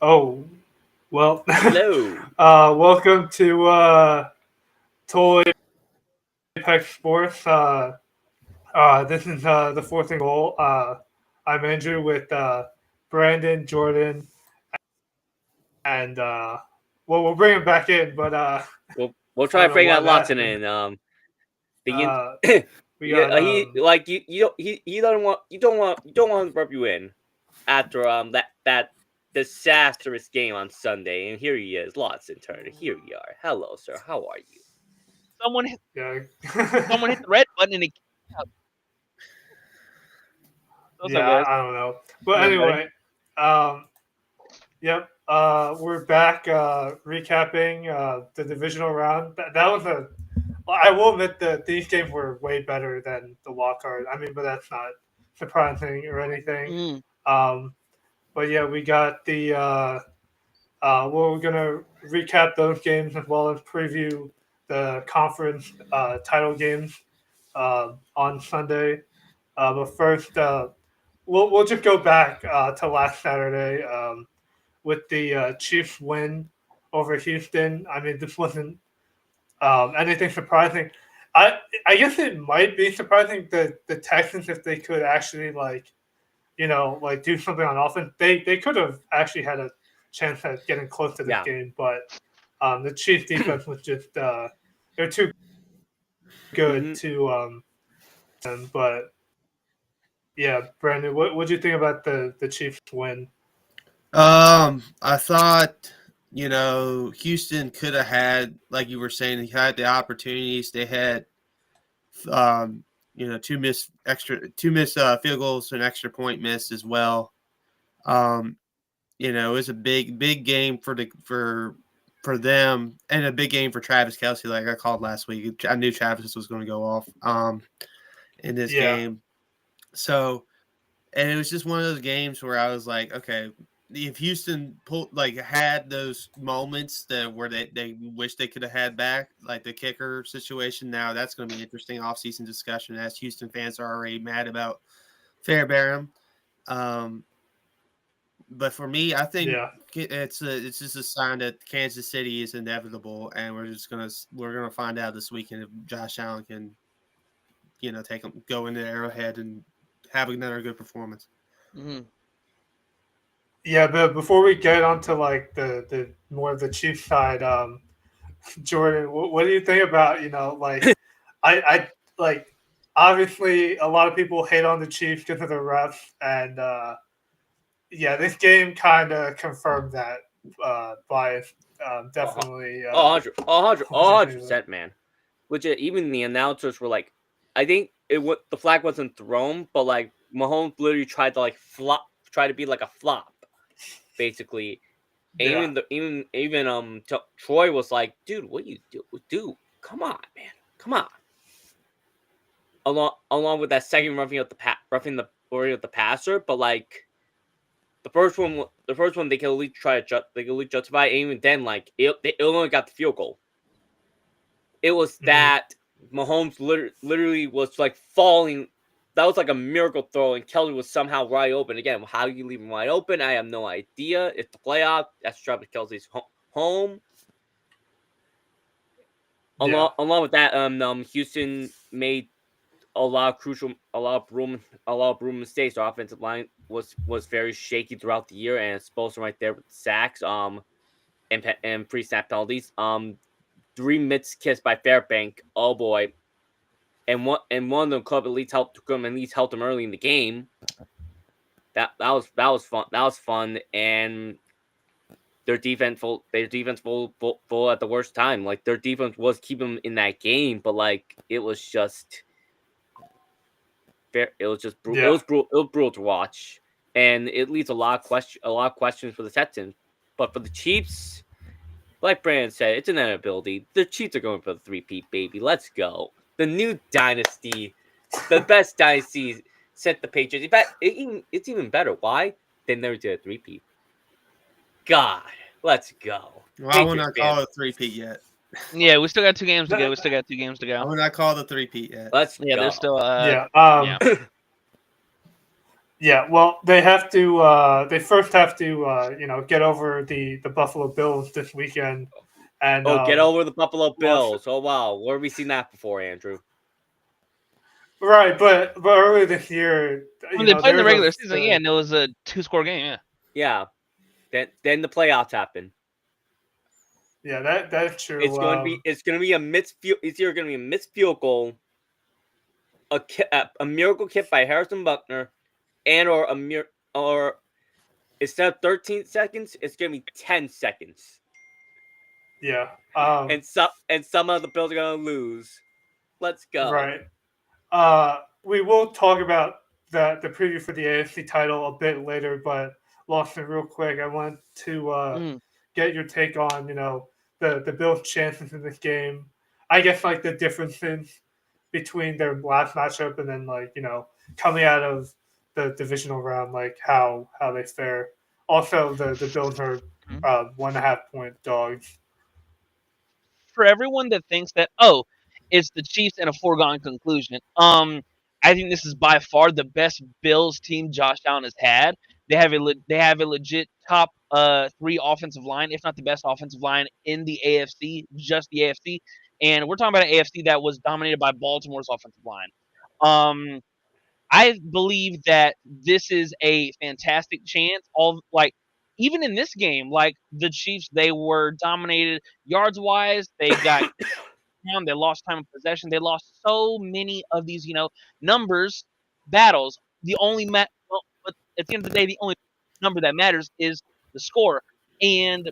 Oh, well, Hello. welcome to Total Apex Sports. This is the fourth and goal. I'm Andrew with Brandon, Jordan, and well, we'll bring him back in, but We'll I try don't to know bring why that that Lawson happened. in. The Uh, we yeah, got you don't want him to rub you in after that disastrous game on Sunday, and here he is, Lawson Turner. Here you are. Hello, sir. How are you? Someone hit yeah, someone hit the red button and it came out. What's yeah. up, guys? I don't know, What's but up, everybody? anyway, yep. We're back recapping the divisional round. That was a. I will admit that these games were way better than the wild card. I mean, but that's not surprising or anything. Mm, Um, but yeah, we got the. We're gonna recap those games as well as preview the conference title games on Sunday. But first, we'll just go back to last Saturday with the Chiefs win over Houston. I mean, this wasn't anything surprising. I I guess it might be surprising that the Texans, if they could actually like do something on offense, they could have actually had a chance at getting close to this Yeah. game. But the Chiefs defense was just they're too good hmm to them. But yeah, Brandon, what do you think about the Chiefs win? I thought, Houston could have had, like you were saying, they had the opportunities. They had, two miss field goals, an extra point missed as well. Um, it was a big game for them, and a big game for Travis Kelce. Like I called last week, I knew Travis was going to go off in this Yeah, game. So, and it was just one of those games where I was like, okay, if Houston had those moments that where they wish they could have had back, like the kicker situation, now that's going to be interesting offseason discussion, as Houston fans are already mad about Fairbairn. Um, but for me, I think yeah, it's just a sign that Kansas City is inevitable, and we're gonna find out this weekend if Josh Allen can, go into Arrowhead and have another good performance. mm. yeah. But before we get onto like the more of the Chiefs side, Jordan, what do you think about like I like obviously a lot of people hate on the Chiefs because of the refs, and yeah, this game kind of confirmed that bias. Oh, Definitely. 100%, man. Legit, even the announcers were like, I think the flag wasn't thrown, but like Mahomes literally tried to like try to be like a flop, basically. And Yeah, Troy was like, dude, what you do? Dude, come on, man, come on. Along with that second roughing the body of the passer, but like the first one they could at least they could at least justify. And even then, like they only got the field goal. It was hmm, that Mahomes literally was like falling. That was like a miracle throw, and Kelly was somehow wide open. Again, how do you leave him wide open? I have no idea. It's the playoff. That's Travis Kelsey's home. yeah, Along with that, Houston made a lot of room mistakes. Our offensive line was very shaky throughout the year, and it's supposed right there with the sacks, and pre snap penalties. 3 missed kicks by Fairbank. Oh boy, and one of them club at least helped them early in the game. That was fun. That was fun, and their defense full at the worst time. Like their defense was keeping them in that game, but like it was just fair. It was just it yeah, was brutal. It was brutal to watch, and it leads a lot of questions for the Texans. But for the Chiefs, like Brandon said, it's an inability. The Chiefs are going for the three-peat, baby. Let's go. The new dynasty, the best dynasty, sent the Patriots. In fact, it's even better. Why? They never did a three-peat. God, let's go. Well, I will Patriots not call fans, it a three-peat yet. Yeah, we still got 2 games to go. Th- We still got 2 games to I go. will not call it a three-peat yet. let's Yeah, there's go. still yeah, yeah. um, Yeah, well, they have to. They first have to, get over the Buffalo Bills this weekend, and Oh, get over the Buffalo lost. Bills. Oh wow, where have we seen that before, Andrew? Right, but earlier this year, When they played in the there's regular season, yeah, and it was a 2-score game. Yeah. Yeah. Then the playoffs happen. yeah, that's true. It's going to be a missed field. It's either going to be a missed field goal, a miracle kick by Harrison Buckner, and or instead of 13 seconds, it's going to be 10 seconds. Yeah. And some of the Bills are going to lose. Let's go. Right. We will talk about the preview for the AFC title a bit later, but Lawson, real quick, I want to get your take on the Bills' chances in this game. I guess like the differences between their last matchup and then coming out of the divisional round, like how they fare. Also, the Bills are 1.5 point dogs. For everyone that thinks that it's the Chiefs and a foregone conclusion, I think this is by far the best Bills team Josh Allen has had. They have a legit top 3 offensive line, if not the best offensive line in the AFC, just the AFC. And we're talking about an AFC that was dominated by Baltimore's offensive line. I believe that this is a fantastic chance. Even in this game, like the Chiefs, they were dominated yards wise. They got down. They lost time of possession. They lost so many of these, numbers battles. But at the end of the day, the only number that matters is the score. And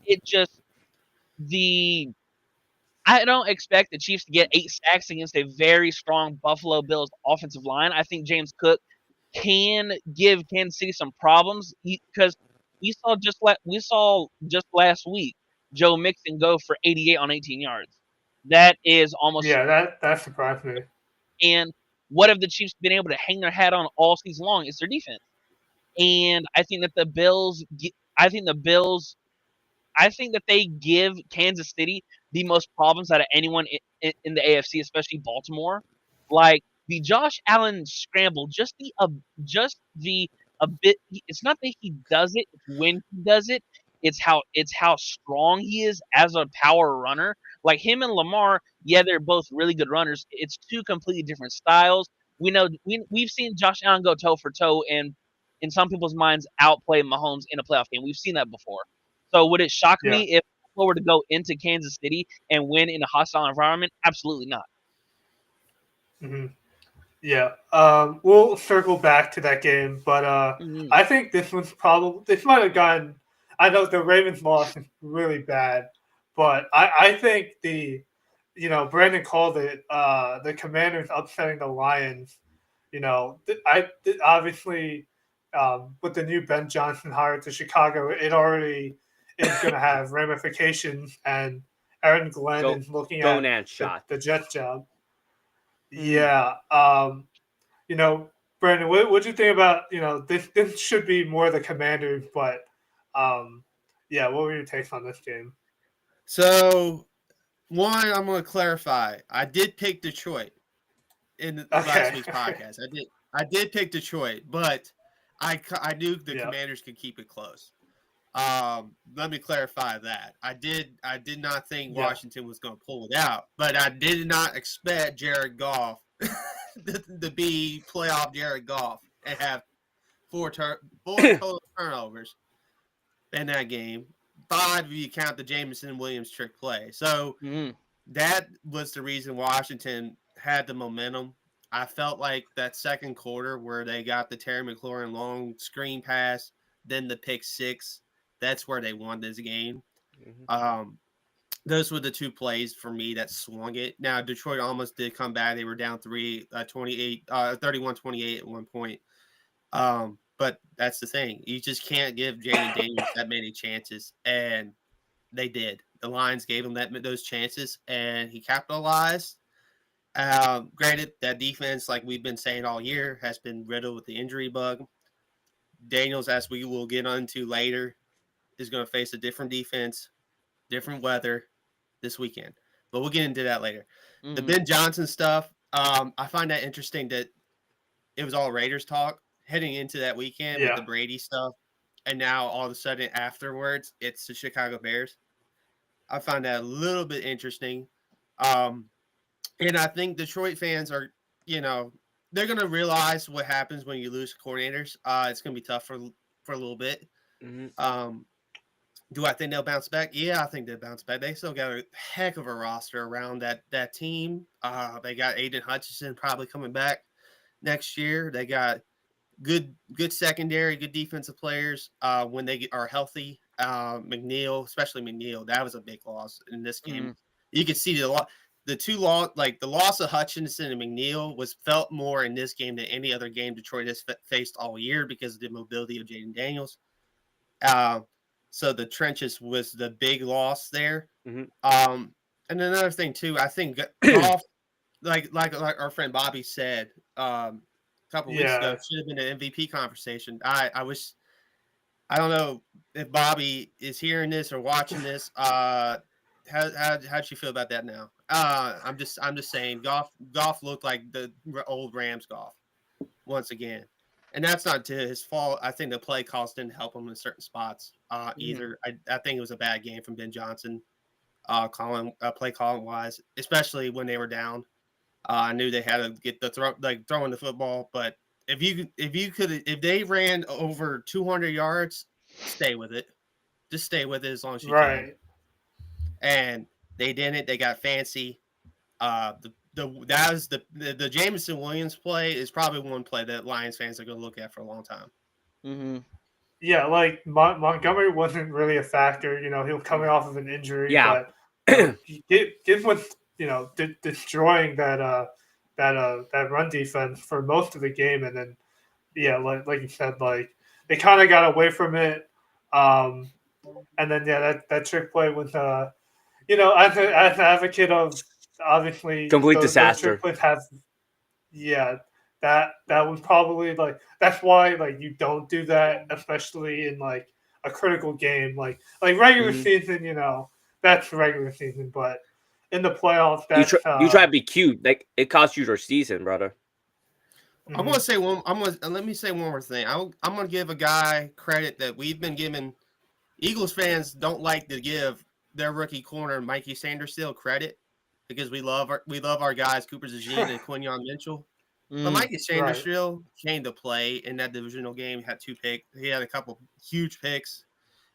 it just the I don't expect the Chiefs to get 8 sacks against a very strong Buffalo Bills offensive line. I think James Cook can give Kansas City some problems because we saw just last week Joe Mixon go for 88 on 18 yards. That is almost. Yeah, that surprised me. And what have the Chiefs been able to hang their hat on all season long? It's their defense. And I think that the Bills. I think that they give Kansas City the most problems out of anyone in the AFC, especially Baltimore. Like the Josh Allen scramble, just the a bit. It's not that he does it; it's when he does it. It's how strong he is as a power runner. Like him and Lamar, yeah, they're both really good runners. It's two completely different styles. We know we've seen Josh Allen go toe for toe and in some people's minds outplay Mahomes in a playoff game. We've seen that before. So would it shock Yeah. me if Buffalo were to go into Kansas City and win in a hostile environment? Absolutely not. Mm-hmm. Yeah. We'll circle back to that game, but Mm-hmm. I think this might have gotten. I know the Ravens loss is really bad, but I think Brandon called it. The Commanders upsetting the Lions. Obviously, with the new Ben Johnson hire to Chicago, it already is going to have ramifications, and Aaron Glenn is looking at Gonad shot. the Jets job. Mm. Yeah. Brandon, what do you think about, this should be more the Commanders, but yeah, what were your takes on this game? So, one, I'm going to clarify. I did pick Detroit in last week's podcast. I did pick Detroit, but I knew the Commanders could keep it close. Let me clarify that. I did not think Washington was going to pull it out, but I did not expect Jared Goff to be playoff Jared Goff and have four total turnovers in that game. 5 if you count the Jameson Williams trick play. So that was the reason Washington had the momentum. I felt like that second quarter where they got the Terry McLaurin long screen pass, then the pick six, that's where they won this game. Mm-hmm. Those were the two plays for me that swung it. Now, Detroit almost did come back. They were down 31-28 at one point. But that's the thing. You just can't give Jaden Daniels that many chances. And they did. The Lions gave him those chances, and he capitalized. Granted, that defense, like we've been saying all year, has been riddled with the injury bug. Daniels, as we will get onto later, is going to face a different defense, different weather this weekend. But we'll get into that later. The Ben Johnson stuff, I find that interesting that it was all Raiders talk. heading into that weekend with the Brady stuff, and now all of a sudden afterwards it's the Chicago Bears. I find that a little bit interesting. And I think Detroit fans are, they're going to realize what happens when you lose coordinators. It's going to be tough for a little bit. Mm-hmm. Do I think they'll bounce back? Yeah, I think they'll bounce back. They still got a heck of a roster around that team. They got Aiden Hutchinson probably coming back next year. They got good secondary, good defensive players when they are healthy. McNeil, especially McNeil, that was a big loss in this game. Mm-hmm. You could see the loss of Hutchinson and McNeil was felt more in this game than any other game Detroit has faced all year because of the mobility of Jaden Daniels. So the trenches was the big loss there. Mm-hmm. And another thing too, I think golf, like our friend Bobby said a couple weeks ago, should have been an MVP conversation. I wish, I don't know if Bobby is hearing this or watching this. How'd you feel about that now? I'm just saying golf looked like the old Rams golf once again. And that's not to his fault. I think the play calls didn't help him in certain spots either. I think it was a bad game from Ben Johnson, play calling wise, especially when they were down. I knew they had to get throwing the football, but if they ran over 200 yards, stay with it. Just stay with it as long as you can. And they didn't. They got fancy. The Jameson Williams play is probably one play that Lions fans are going to look at for a long time. Mm-hmm. Yeah, like Montgomery wasn't really a factor. He was coming off of an injury. Yeah. But Gibbs was destroying that run defense for most of the game, and then like you said, like they kind of got away from it. And then that trick play with as an advocate of obviously complete disaster. Trick plays that was probably like that's why like you don't do that, especially in like a critical game like regular season. That's regular season, but in the playoffs, that's you try to be cute. Like it cost you your season, brother. I'm gonna say let me say one more thing. I'm gonna give a guy credit that we've been giving. Eagles fans don't like to give their rookie corner Mikey Sanderstill credit because we love our guys Cooper DeJean and Quinyon Mitchell. But Mikey Sanderstill came to play in that divisional game. Had 2 picks. He had a couple huge picks,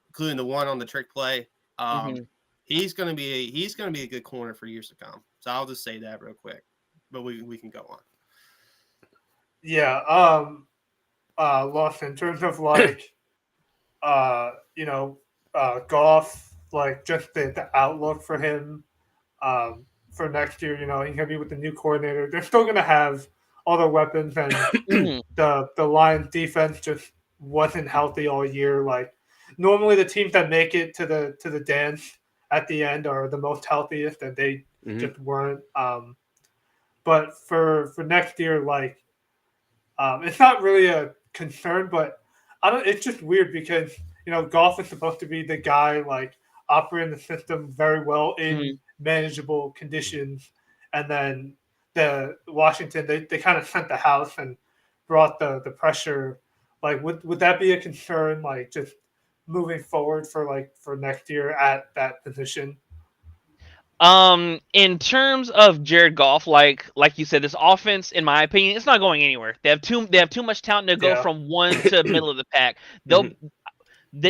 including the one on the trick play. He's gonna be a good corner for years to come. So I'll just say that real quick, but we can go on. Yeah. Lost in terms of like, golf, like just the outlook for him, for next year. He's gonna be with the new coordinator. They're still gonna have all their weapons, and the Lions defense just wasn't healthy all year. Like normally the teams that make it to the dance at the end are the most healthiest, and they just weren't. But for next year, like, it's not really a concern, but it's just weird because golf is supposed to be the guy like operating the system very well in manageable conditions, and then the Washington they kind of sent the house and brought the pressure. Like, would that be a concern? Like, just moving forward for next year at that position? In terms of Jared Goff, like you said, this offense, in my opinion, it's not going anywhere. They have too much talent to go from 1 to middle of the pack.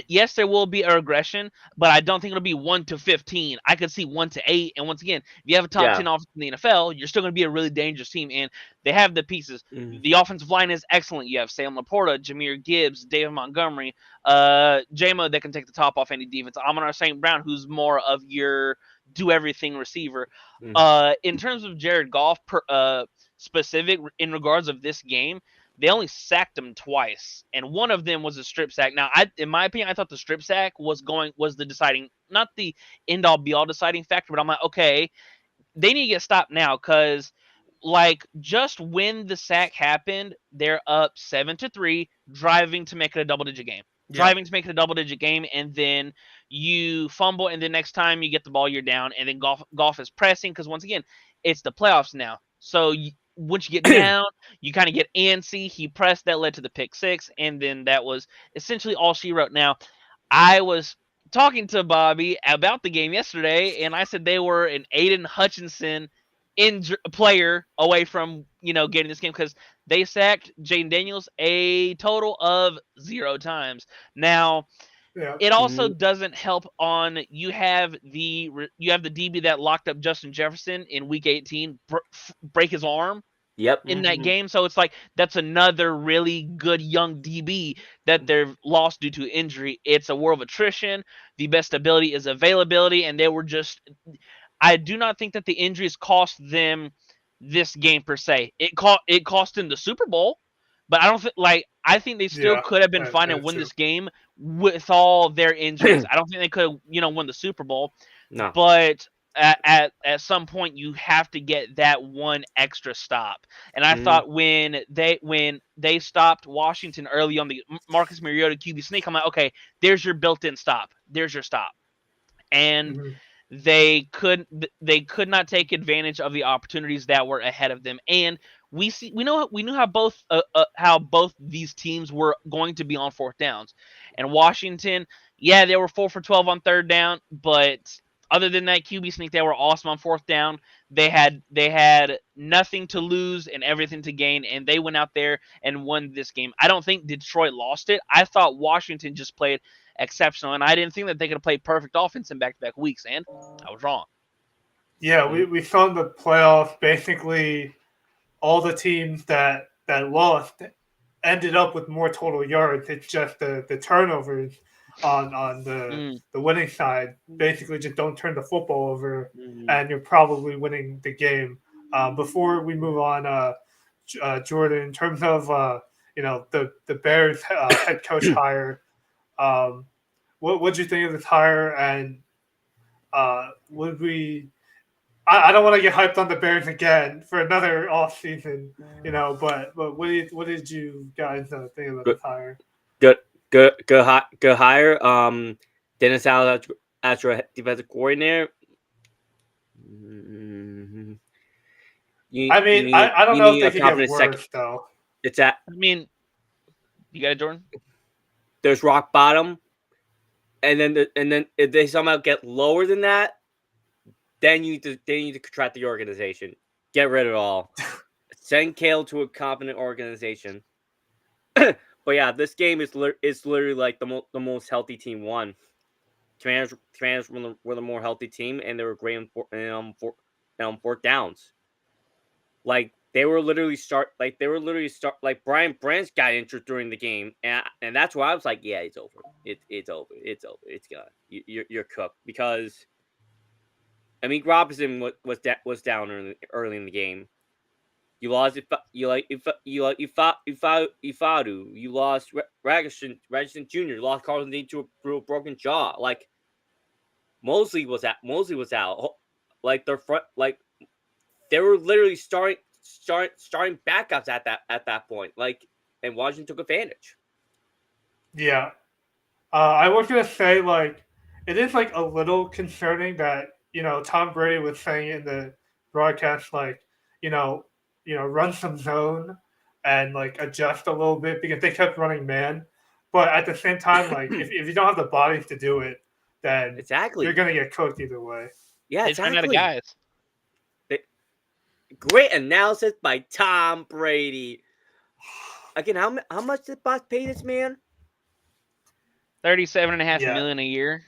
Yes, there will be a regression, but I don't think it'll be 1 to 15. I could see 1 to 8. And once again, if you have a top 10 offense in the NFL, you're still going to be a really dangerous team. And they have the pieces. The offensive line is excellent. You have Sam Laporta, Jahmyr Gibbs, David Montgomery, J-Mo that can take the top off any defense. Amon-Ra St. Brown, who's more of your do-everything receiver. In terms of Jared Goff, specific in regards of this game, they only sacked him twice, and one of them was a strip sack. Now, in my opinion, I thought the strip sack was the deciding, not the end-all be-all deciding factor, but I'm like, okay, they need to get stopped now because, like, just when the sack happened, they're up 7-3, driving to make it a double-digit game. And then you fumble, and the next time you get the ball, you're down, and then Goff is pressing because, once again, it's the playoffs now. So once you get down, you kind of get antsy. He pressed, that led to the pick six, and then that was essentially all she wrote. Now, I was talking to Bobby about the game yesterday, and I said they were an Aiden Hutchinson player away from getting this game because they sacked Jaden Daniels a total of 0 times. Now, Yeah. it also doesn't help on you have the DB that locked up Justin Jefferson in Week 18 break his arm Yep. in that game. So it's like that's another really good young DB that they've lost due to injury. It's a war of attrition. The best ability is availability, and they were just. I do not think that the injuries cost them this game per se. It cost them the Super Bowl, but I don't think I think they still could have been fine and win this game with all their injuries. I don't think they could have won the Super Bowl. No. But at some point you have to get that one extra stop. And I thought when they stopped Washington early on the Marcus Mariota QB sneak, I'm like, okay, there's your built-in stop. There's your stop. And they could not take advantage of the opportunities that were ahead of them. And we knew how both these teams were going to be on fourth downs. And Washington, yeah, they were 4 for 12 on third down, but other than that QB sneak, they were awesome on fourth down. They had nothing to lose and everything to gain, and they went out there and won this game. I don't think Detroit lost it. I thought Washington just played exceptional, and I didn't think that they could play perfect offense in back-to-back weeks, and I was wrong. Yeah, we saw in the playoffs basically all the teams that lost ended up with more total yards. It's just the turnovers on the winning side basically just don't turn the football over, and you're probably winning the game. Before we move on, Jordan, in terms of the Bears head coach hire, what'd you think of this hire, and would we? I don't want to get hyped on the Bears again for another off season, but what did you guys think about this hire? Good hire. Dennis Allen as your defensive coordinator. I don't know if they could get worse though. It's at. I mean, you got it, Jordan. There's rock bottom, and then if they somehow get lower than that, then you need to contract the organization. Get rid of it all. Send Kale to a competent organization. But yeah, this game is literally like the most healthy team won. Commanders were the more healthy team, and they were great in fourth downs. Like they were literally like Brian Branch got injured during the game, and that's why I was like, yeah, it's over. It's over. It's gone. You're cooked because. I mean, Robinson was down early in the game. You lost Ifadu. You lost Ragerson Jr. You lost Carlton Dean to a broken jaw. Like Mosley was out. Like their front, like they were literally starting backups at that point. Like, and Washington took advantage. Yeah, I was gonna say like it is like a little concerning that Tom Brady was saying in the broadcast like run some zone and like adjust a little bit because they kept running man. But at the same time, like if you don't have the bodies to do it, then you're gonna get cooked either way. Yeah, It's out of guys. Great analysis by Tom Brady. Again, how much did Boss pay this man? $37.5 million a year.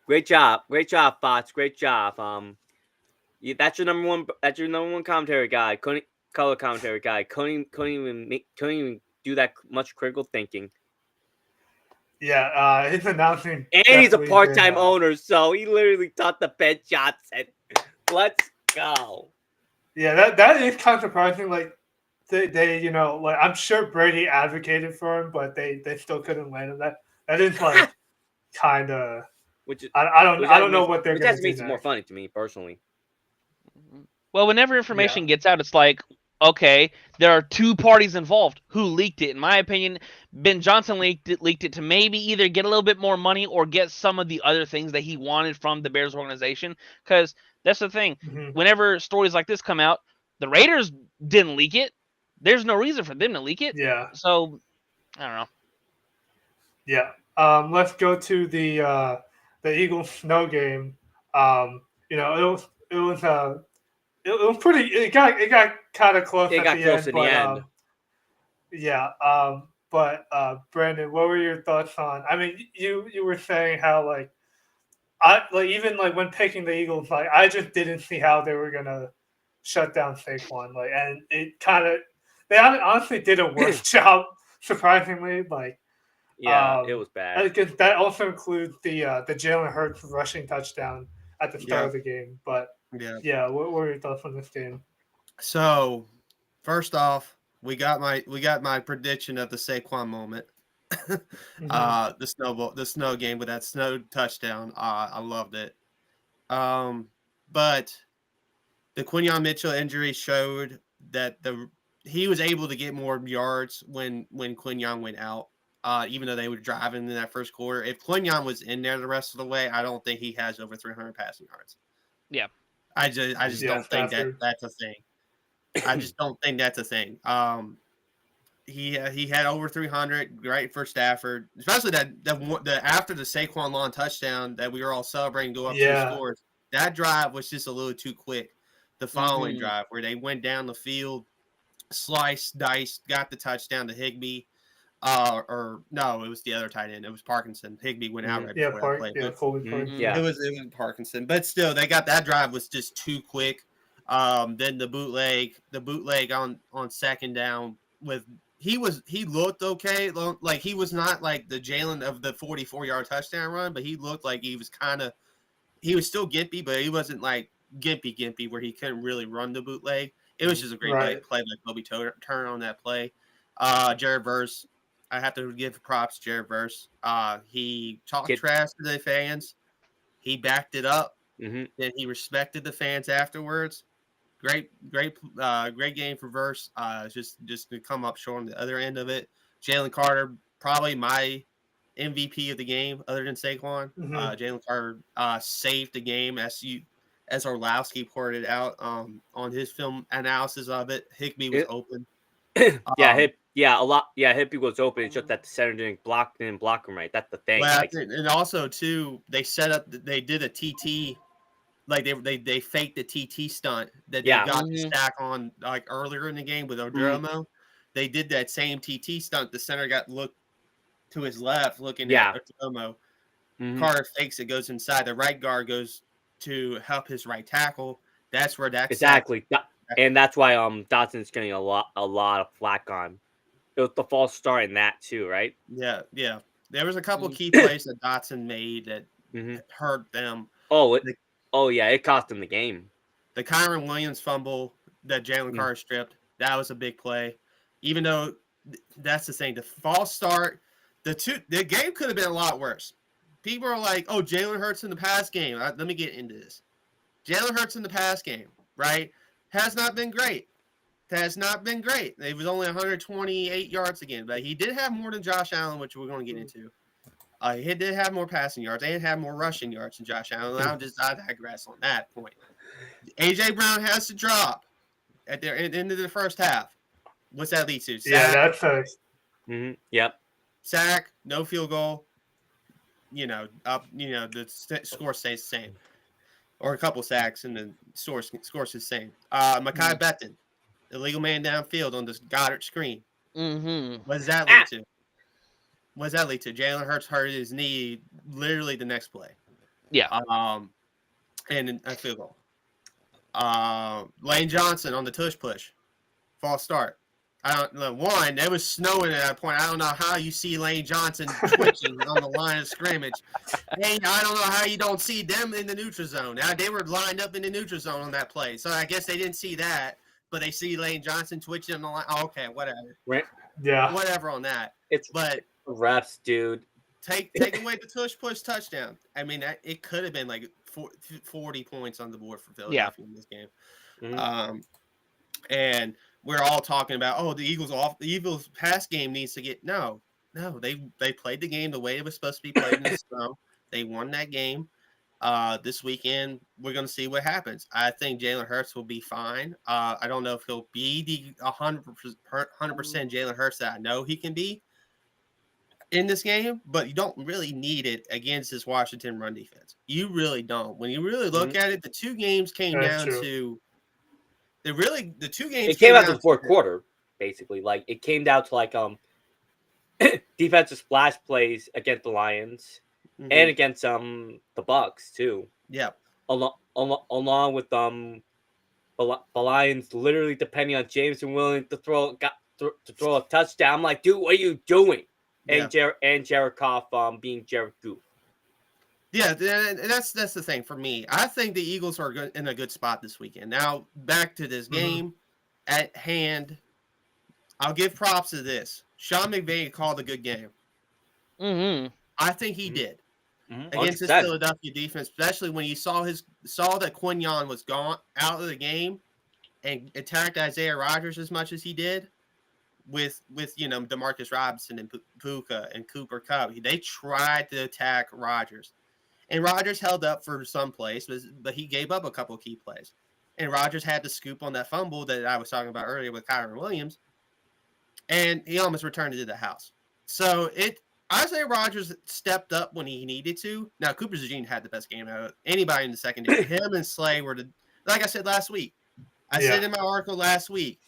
Great job, Bots. Great job. That's your number one commentary guy. Color commentary guy. Couldn't even do that much critical thinking. Yeah, his announcing. And he's a part-time owner, so he literally taught the bench shots and let's go. Yeah, that is kind of surprising. Like they like I'm sure Brady advocated for him, but they still couldn't land on that. That is like kind of. I don't know what they're going to do. Makes it more funny to me personally. Well, whenever information gets out, it's like, okay, there are two parties involved. Who leaked it? In my opinion, Ben Johnson leaked it to maybe either get a little bit more money or get some of the other things that he wanted from the Bears organization. Because that's the thing. Whenever stories like this come out, the Raiders didn't leak it. There's no reason for them to leak it. Yeah. So I don't know. Yeah. Let's go to the Eagles snow game. You know, it was pretty. It got kind of close It at got the close end, in the but end. yeah. But Brandon, what were your thoughts on? I mean, you were saying how like even like when picking the Eagles, like I just didn't see how they were gonna shut down Saquon. Like, and it kind of they honestly did a worse job, surprisingly. Like, Yeah, it was bad. I guess that also includes the Jalen Hurts rushing touchdown at the start Yeah. of the game. But Yeah. yeah, what were your thoughts on this game? So, first off, we got my prediction of the Saquon moment. Mhm. The snow game with that snow touchdown. I loved it. But the Quinyon Mitchell injury showed that he was able to get more yards when Quinyon went out. Even though they were driving in that first quarter, if Quinyon was in there the rest of the way, I don't think he has over 300 passing yards. Yeah. I just Yeah, don't think Stafford. that's a thing. I just don't think that's a thing. He had over 300, great for Stafford, especially the after the Saquon long touchdown that we were all celebrating, go up 2 Yeah. scores. That drive was just a little too quick. The following Mhm. drive where they went down the field, sliced, diced, got the touchdown to Higbee. Or no, it was the other tight end. It was Parkinson. Higbee went out right Yeah, before that play. Yeah, But Colby Park. Yeah. it was Parkinson. But still, they got that drive was just too quick. Then the bootleg on second down with he looked okay. Like he was not like the Jalen of the 44-yard touchdown run, but he looked like he was he was still gimpy, but he wasn't like gimpy where he couldn't really run the bootleg. It was just a great Right. play by Kobe Turner on that play. Jared Verse, I have to give props to Jared Verse. He talked trash to the fans. He backed it up. Mm-hmm. Then he respected the fans afterwards. Great game for Verse. Just to come up short on the other end of it. Jalen Carter, probably my MVP of the game, other than Saquon. Mhm. Jalen Carter saved the game as Orlowski poured it out on his film analysis of it. Higbee was open. Higbee was open. It's just that the center didn't block him right. That's the thing. Well, and also too, they did a TT. Like they faked the TT stunt that they got the stack on like earlier in the game with Odromo. They did that same TT stunt. The center got looked to his left, looking at Odromo. Carter fakes it, goes inside. The right guard goes to help his right tackle. That's where that's exactly, and that's why Dotson's getting a lot of flack on. It was the false start in that too, right? Yeah. There was a couple key plays that Dotson made that hurt them. It cost them the game. The Kyron Williams fumble that Jalen Carter stripped, that was a big play. Even though that's the thing, the false start, the game could have been a lot worse. People are like, "Oh, Jalen Hurts in the pass game." Let me get into this. Jalen Hurts in the pass game, right? Has not been great. It was only 128 yards again, but he did have more than Josh Allen, which we're going to get into. He did have more passing yards and had more rushing yards than Josh Allen. I digress on that point. AJ Brown has to drop at the end of the first half. What's that lead to? Sack, Yep. Sack, no field goal. The score stays the same. Or a couple sacks and the score's the same. Mekhi Becton, illegal man downfield on this Goddard screen. What does that lead to? Jalen Hurts hurt his knee literally the next play. Yeah. And a field goal. Lane Johnson on the tush push. False start. I don't know. One, it was snowing at that point. I don't know how you see Lane Johnson twitching on the line of scrimmage. Hey, I don't know how you don't see them in the neutral zone. Now, they were lined up in the neutral zone on that play. So I guess they didn't see that, but they see Lane Johnson twitching on the line. Oh, okay, whatever. Yeah. Whatever on that. But refs, dude. Take away the tush push touchdown. I mean, it could have been like 40 points on the board for Philadelphia in this game. And we're all talking about, the Eagles pass game needs to get no. They played the game the way it was supposed to be played in the snow. They won that game. This weekend, we're going to see what happens. I think Jalen Hurts will be fine. I don't know if he'll be the 100% Jalen Hurts that I know he can be in this game, but you don't really need it against this Washington run defense. You really don't. When you really look at it, the two games came That's down true. to the two games It came out to down the fourth quarter, basically. Like it came down to like defensive splash plays against the Lions and against the Bucks too. Yeah. Along with the Lions literally depending on Jameson Williams to throw a touchdown. I'm like, dude, what are you doing? And Jared Goff being Jared Goff. Yeah, and that's the thing for me. I think the Eagles are in a good spot this weekend. Now, back to this game at hand. I'll give props to this. Sean McVay called a good game. I think he did against this Philadelphia defense, especially when you saw that Quinyon was gone out of the game and attacked Isaiah Rodgers as much as he did with Demarcus Robinson and Puka and Cooper Kupp. They tried to attack Rodgers. And Rodgers held up for some plays, but he gave up a couple of key plays. And Rodgers had to scoop on that fumble that I was talking about earlier with Kyron Williams. And he almost returned it to the house. So Isaiah Rodgers stepped up when he needed to. Now, Cooper DeJean had the best game out of anybody in the secondary. Him and Slay were like I said last week. I said in my article last week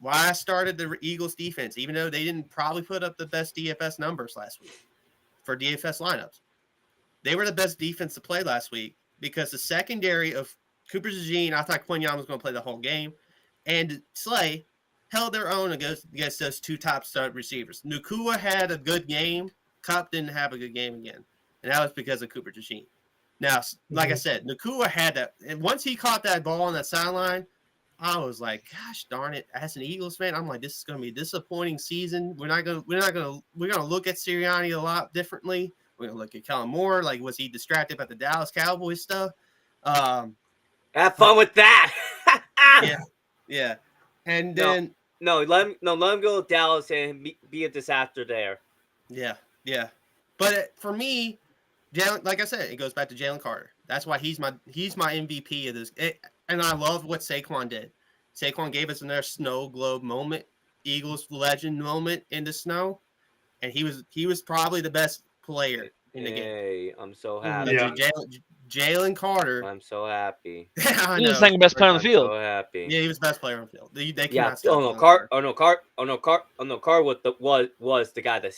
why I started the Eagles defense, even though they didn't probably put up the best DFS numbers last week for DFS lineups. They were the best defense to play last week because the secondary of Cooper DeJean, I thought Quinyon was going to play the whole game, and Slay held their own against those two top stud receivers. Nacua had a good game. Kupp didn't have a good game again, and that was because of Cooper DeJean. Now, like I said, Nacua had that, and once he caught that ball on that sideline, I was like, gosh darn it! As an Eagles fan, I'm like, this is going to be a disappointing season. We're going to look at Sirianni a lot differently. We're going to look at Kellen Moore. Like, was he distracted by the Dallas Cowboys stuff? Have fun with that. Yeah. And then let him go to Dallas and be a disaster there. Yeah. But for me, like I said, it goes back to Jalen Carter. That's why he's my MVP of this. And I love what Saquon did. Saquon gave us another snow globe moment, Eagles legend moment in the snow, and he was probably the best player in the game. Hey, I'm so happy. Jalen Carter. I'm so happy. He was the second best player on the field. I'm so happy. Yeah, he was the best player on the field. They Carr was the guy that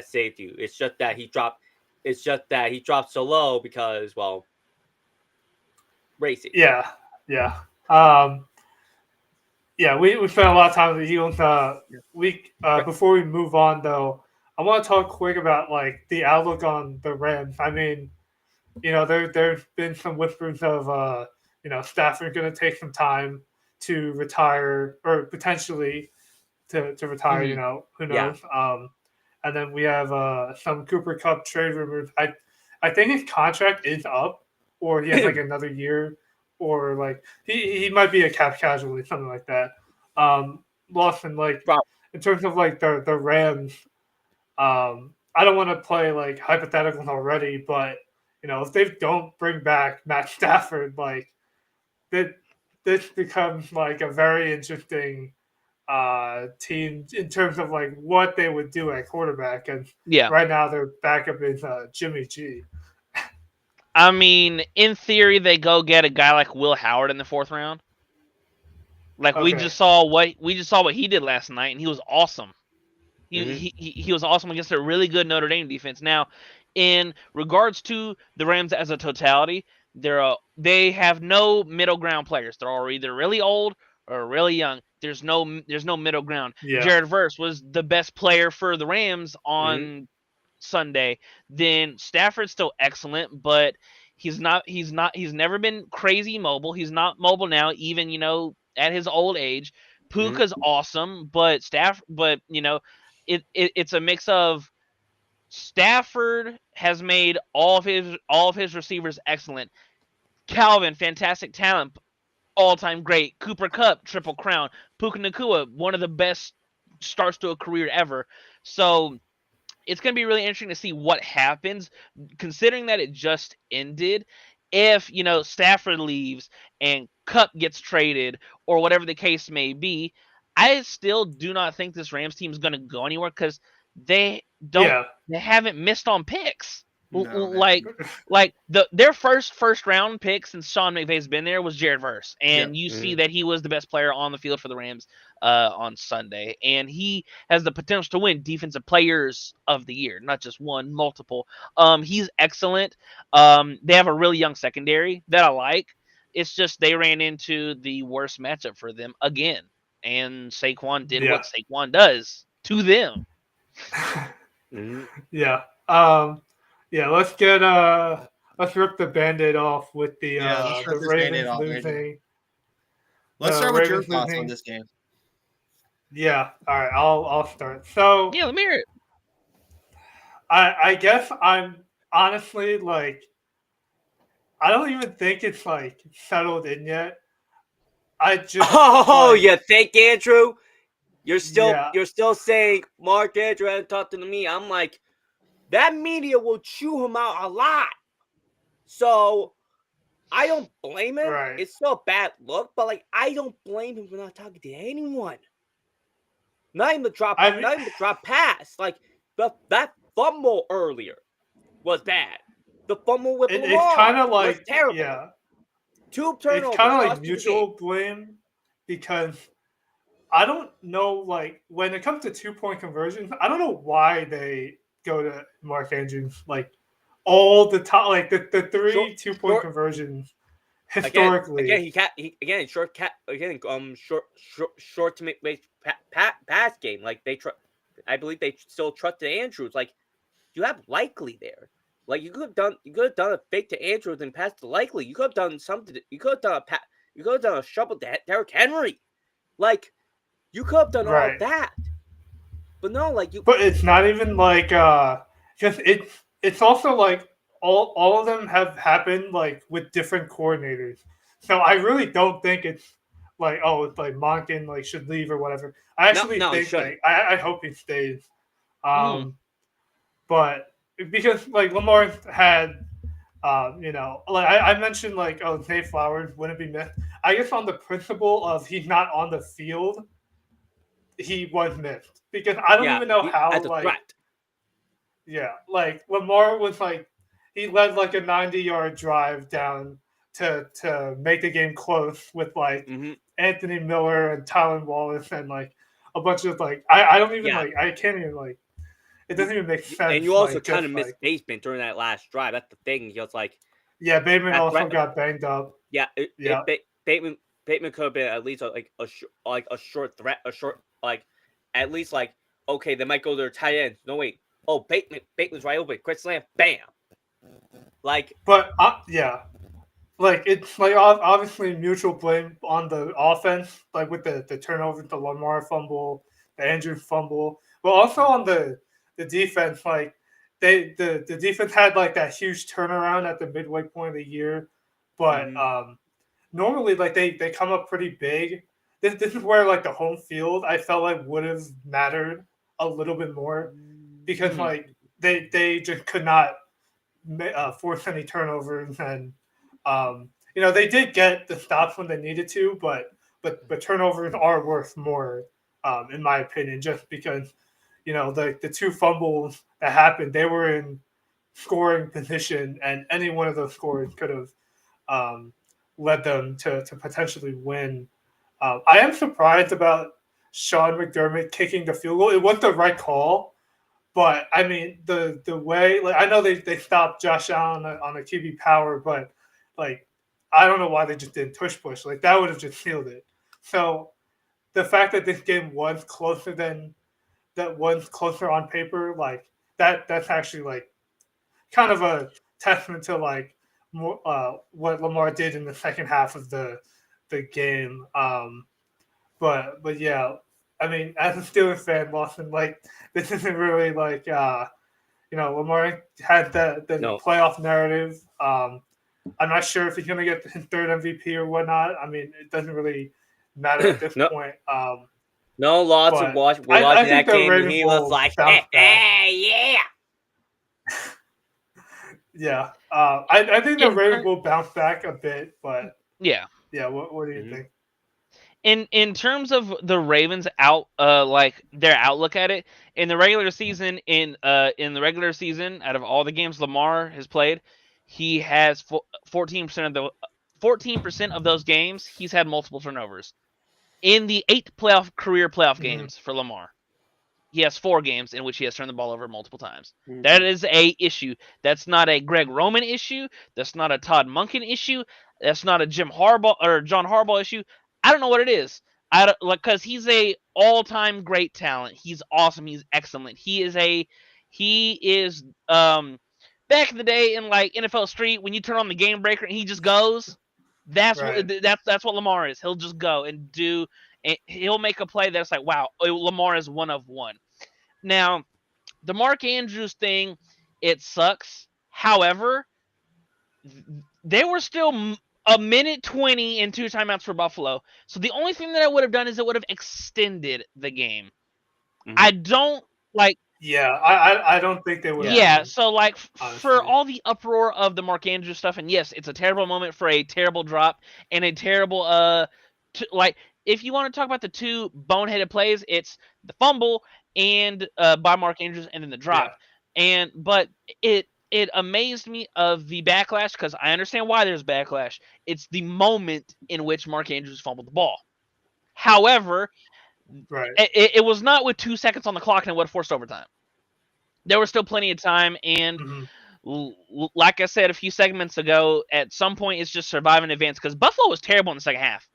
saved you. It's just that he dropped. It's just that he dropped so low because racing. Yeah. We spent a lot of time with the Eagles. Before we move on, though, I want to talk quick about like the outlook on the Rams. I mean, there's been some whispers of Stafford going to take some time to retire or potentially to retire. Who knows? Yeah. And then we have some Cooper Kupp trade rumors. I think his contract is up, or he has like another year, or like he might be a cap casualty, something like that. Lawson, like in terms of like the Rams, I don't want to play like hypotheticals already, but if they don't bring back Matt Stafford, like this becomes like a very interesting team in terms of like what they would do at quarterback. And right now their backup is Jimmy G. I mean, in theory, they go get a guy like Will Howard in the 4th round. Like we just saw what he did last night, and he was awesome. He was awesome against a really good Notre Dame defense. Now, in regards to the Rams as a totality, they have no middle ground players. They're all either really old or really young. There's no middle ground. Yeah. Jared Verse was the best player for the Rams on Sunday. Then Stafford's still excellent, but he's never been crazy mobile. He's not mobile now, even at his old age. Puka's awesome, but it's a mix of Stafford has made all of his receivers excellent. Calvin, fantastic talent, all-time great. Cooper Kupp, triple crown. Puka Nacua, one of the best starts to a career ever. So it's going to be really interesting to see what happens, considering that it just ended. If, Stafford leaves and Cup gets traded or whatever the case may be, I still do not think this Rams team is going to go anywhere because they haven't missed on picks. No, Their first round pick since Sean McVay's been there was Jared Verse, and you see that he was the best player on the field for the Rams on Sunday, and he has the potential to win Defensive Players of the Year, not just one, multiple. He's excellent. They have a really young secondary that I like. It's just they ran into the worst matchup for them again, and Saquon did what Saquon does to them. Yeah. Yeah, let's rip the Band-Aid off with the Ravens losing. Let's start with your thoughts on this game. Yeah, all right, I'll start. So yeah, let me hear it. I guess I'm honestly like, I don't even think it's like settled in yet. I just you think, Andrew? You're still saying Mark Andrew hasn't talked to me. I'm like, that media will chew him out a lot. So I don't blame him. Right. It's still a bad look, but like I don't blame him for not talking to anyone. Not even the drop pass. Like that fumble earlier was bad. The fumble with Lamar it's kind of like was terrible. Yeah. Two turnovers. It's kind of like mutual blame because I don't know, like, when it comes to 2-point conversions, I don't know why they go to Mark Andrews, like, all the time. Like, the three 2-point conversions historically. Short to make pass game. Like, I believe they still trusted Andrews. Like, you have Likely there. Like, you could have done a fake to Andrews and pass to Likely. You could have done something. You could have done a shovel to Derrick Henry. Like, you could have done all that, but no, like you. But it's not even like just it's also like all of them have happened like with different coordinators. So I really don't think it's like, oh, it's like Monken like should leave or whatever. I actually think like I hope he stays. But because like Lamar had like I mentioned like, oh, Zay Flowers wouldn't be missed. I guess on the principle of he's not on the field, he was missed because I don't even know how like Lamar was like he led like a 90-yard drive down to make the game close with like Anthony Miller and Tylan Wallace and like a bunch of like I don't even like I can't even like it doesn't even make sense. And you also kind of missed Bateman during that last drive. That's the thing. He was like, Bateman also got banged up. Bateman could have been at least a short threat, at least like, okay, they might go to their tight ends. No, wait. Oh, Bateman's right open. Quick slam. Bam. Like, but like it's like obviously mutual blame on the offense, like with the turnover, the Lamar fumble, the Andrew fumble, but also on the defense. Like the defense had like that huge turnaround at the midway point of the year, but normally like they come up pretty big. This is where like the home field I felt like would have mattered a little bit more because like they just could not force any turnovers and they did get the stops when they needed to, but turnovers are worth more in my opinion, just because the two fumbles that happened, they were in scoring position and any one of those scores could have led them to potentially win. I am surprised about Sean McDermott kicking the field goal. It was the right call, but I mean the way, like, I know they stopped Josh Allen on a QB power, but like I don't know why they just didn't push. Like that would have just sealed it. So the fact that this game was closer on paper, like that's actually like kind of a testament to like what Lamar did in the second half of the game. But yeah, I mean, as a Steelers fan, Lawson, like this isn't really like Lamar had the playoff narrative. I'm not sure if he's gonna get his third MVP or whatnot. I mean, it doesn't really matter at this point. No, lots of watching that game, and he was like, "Hey, yeah." Yeah. I think the In Ravens ter- will bounce back a bit, but yeah. yeah. What do you Mhm. think? In terms of the Ravens like their outlook at it in the regular season, out of all the games Lamar has played, he has 14% of those games he's had multiple turnovers. In the 8 career playoff Mhm. games for Lamar, he has 4 games in which he has turned the ball over multiple times. Mhm. That is a issue. That's not a Greg Roman issue. That's not a Todd Monken issue. That's not a Jim Harbaugh or John Harbaugh issue. I don't know what it is. I don't, like, because he's a all-time great talent. He's awesome. He's excellent. He is back in the day in like NFL Street when you turn on the game breaker and he just goes. That's Right. that's what Lamar is. He'll just go and do. And he'll make a play that's like, wow, Lamar is one of one. Now, the Mark Andrews thing, it sucks. However, they were still a minute 20 and 2 timeouts for Buffalo. So the only thing that I would have done is it would have extended the game. Mhm. I don't like. Yeah. I don't think they would. Yeah, so like for honestly. all the uproar of the Mark Andrews stuff, and yes, it's a terrible moment for a terrible drop and a terrible like if you want to talk about the 2 boneheaded plays, it's the fumble and by Mark Andrews and then the drop. But it amazed me of the backlash because I understand why there's backlash. It's the moment in which Mark Andrews fumbled the ball. However, Right. it was not with 2 seconds on the clock and it would have forced overtime. There was still plenty of time, and Mhm. like I said a few segments ago, at some point it's just survive and advance because Buffalo was terrible in the second half.